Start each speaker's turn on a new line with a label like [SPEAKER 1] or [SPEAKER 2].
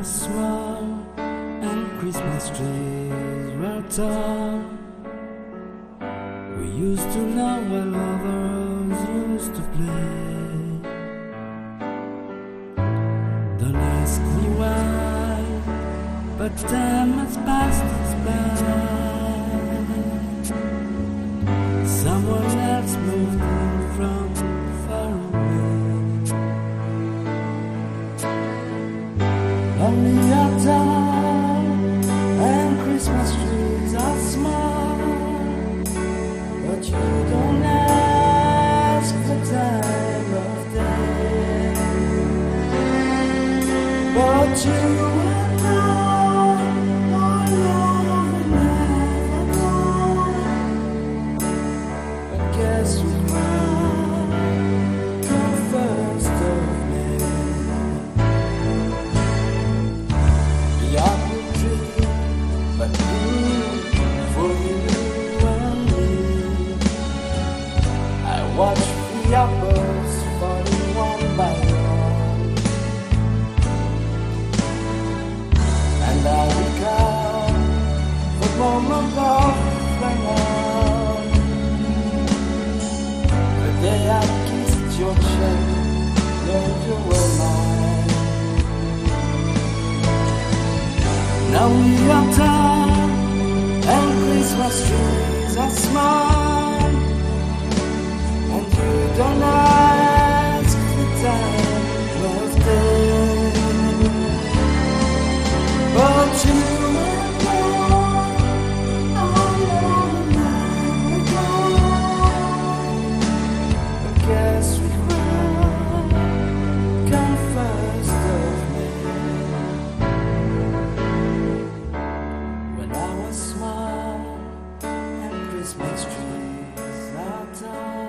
[SPEAKER 1] was small and Christmas trees were tall, we used to love while lovers used to play. Don't ask me why, but time has passed us by. Someone else moved in from far away. Lonely autumn and Christmas trees are small, but you don't ask the time of day. But you and I are love and never gone. But guess we cry the first of May. The apple tree, but good for you and me. I watch the apples falling one by one, and I recall the moment of when the day I kissed your cheek, though you were mine. Now we are tall and Christmas trees are small, and you don't ask the time of day. But you and I are long ago. I guess we cry come first of May. When I was small and Christmas trees are tall,